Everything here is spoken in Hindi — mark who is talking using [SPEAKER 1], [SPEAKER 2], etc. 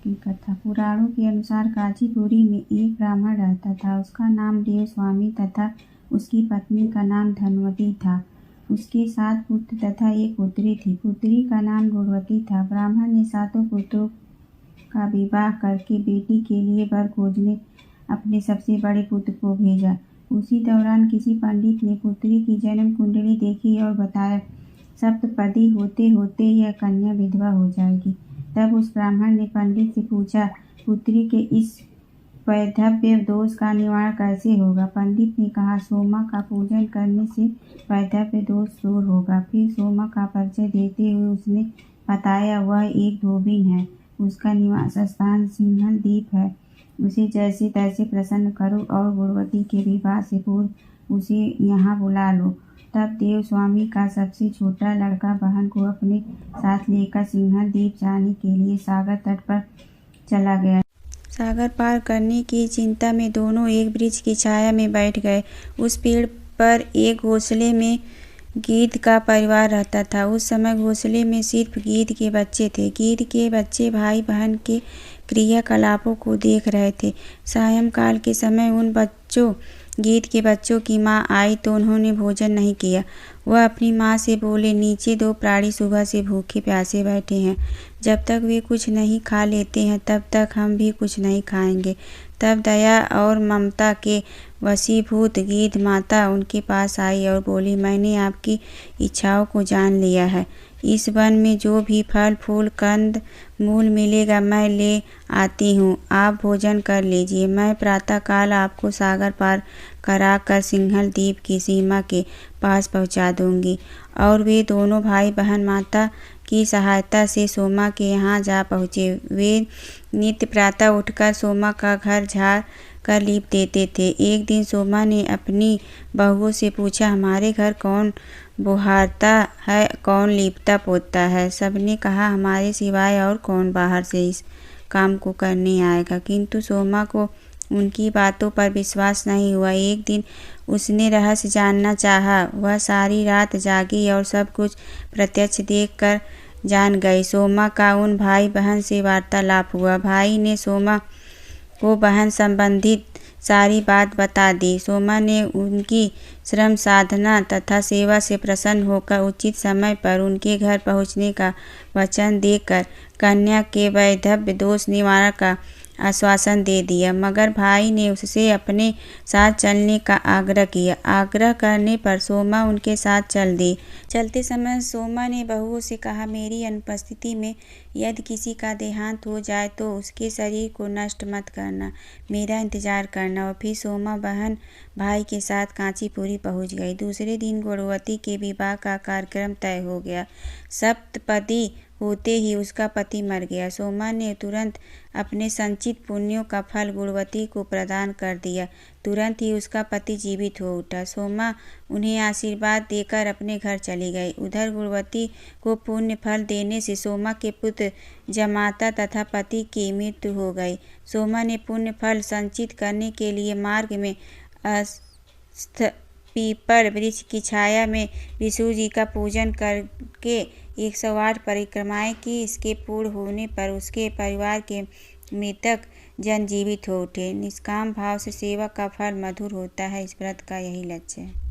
[SPEAKER 1] की कथा। पुराणों के अनुसार कांचीपुरी में एक ब्राह्मण रहता था। उसका नाम देवस्वामी तथा उसकी पत्नी का नाम धनवती था। उसके 7 पुत्र तथा एक पुत्री थी। पुत्री का नाम गुणवती था। ब्राह्मण ने 7 पुत्रों का विवाह करके बेटी के लिए वर खोजने अपने सबसे बड़े पुत्र को भेजा। उसी दौरान किसी पंडित ने पुत्री की जन्म कुंडली देखी और बताया, सप्तपदी होते होते यह कन्या विधवा हो जाएगी। तब उस ब्राह्मण ने पंडित से पूछा, पुत्री के इस वैधव्य दोष का निवारण कैसे होगा? पंडित ने कहा, सोमा का पूजन करने से वैधव्य दोष दूर होगा। फिर सोमा का परिचय देते हुए उसने बताया, वह एक धोबिन है। उसका निवास स्थान सिंहल द्वीप है। उसे जैसे तैसे प्रसन्न करो और गुणवती के विवाह से पूर्व उसे यहाँ बुला लो। तब देवस्वामी का सबसे छोटा लड़का बहन को अपने साथ लेकर सिंहल द्वीप जाने के लिए सागर तट पर चला गया। सागर पार करने की चिंता में दोनों एक वृक्ष की छाया में बैठ गए। उस पेड़ पर एक घोंसले में गिद्ध का परिवार रहता था। उस समय घोंसले में सिर्फ गिद्ध के बच्चे थे। गिद्ध के बच्चे भाई बहन के क्रियाकलापों को देख रहे थे। सायंकाल के समय उन बच्चों गिद्ध के बच्चों की माँ आई तो उन्होंने भोजन नहीं किया। वह अपनी माँ से बोले, नीचे 2 प्राणी सुबह से भूखे प्यासे बैठे हैं। जब तक वे कुछ नहीं खा लेते हैं तब तक हम भी कुछ नहीं खाएंगे। तब दया और ममता के वशीभूत गिद्ध माता उनके पास आई और बोली, मैंने आपकी इच्छाओं को जान लिया है। इस वन में जो भी फल फूल कंद मूल मिलेगा मैं ले आती हूँ। आप भोजन कर लीजिए। मैं प्रातःकाल आपको सागर पार कराकर सिंहल द्वीप की सीमा के पास पहुँचा दूँगी। और वे दोनों भाई बहन माता की सहायता से सोमा के यहाँ जा पहुँचे। वे नित्य प्रातः उठकर सोमा का घर झाड़ कर लीप देते थे। एक दिन सोमा ने अपनी बहुओं से पूछा, हमारे घर कौन बुहारता है, कौन लीपता पोतता है? सबने कहा, हमारे सिवाय और कौन बाहर से इस काम को करने आएगा। किंतु सोमा को उनकी बातों पर विश्वास नहीं हुआ। एक दिन उसने रहस्य जानना चाहा। वह सारी रात जागी और सब कुछ प्रत्यक्ष देखकर जान गई। सोमा का उन भाई बहन से वार्तालाप हुआ। भाई ने सोमा को बहन संबंधित सारी बात बता दी। सोमा ने उनकी श्रम साधना तथा सेवा से प्रसन्न होकर उचित समय पर उनके घर पहुंचने का वचन देकर कन्या के वैधव्य दोष निवारण का आश्वासन दे दिया। मगर भाई ने उससे अपने साथ चलने का आग्रह किया। आग्रह करने पर सोमा उनके साथ चल दी। चलते समय सोमा ने बहुओं से कहा, मेरी अनुपस्थिति में यदि किसी का देहांत हो जाए तो उसके शरीर को नष्ट मत करना, मेरा इंतजार करना। और फिर सोमा बहन भाई के साथ कांचीपुरी पहुंच गई। दूसरे दिन गुणवती के विवाह का कार्यक्रम तय हो गया। सप्तपदी होते ही उसका पति मर गया। सोमा ने तुरंत अपने संचित पुण्यों का फल गुणवती को प्रदान कर दिया। तुरंत ही उसका पति जीवित हो उठा। सोमा उन्हें आशीर्वाद देकर अपने घर चली गई। उधर गुणवती को पुण्य फल देने से सोमा के पुत्र जमाता तथा पति की मृत्यु हो गई। सोमा ने पुण्य फल संचित करने के लिए मार्ग में पीपल वृक्ष की छाया में विष्णु जी का पूजन करके 108 परिक्रमाएं की। इसके पूर्ण होने पर उसके परिवार के मृतक जन जीवित हो उठे। निष्काम भाव से सेवा का फल मधुर होता है। इस व्रत का यही लक्ष्य है।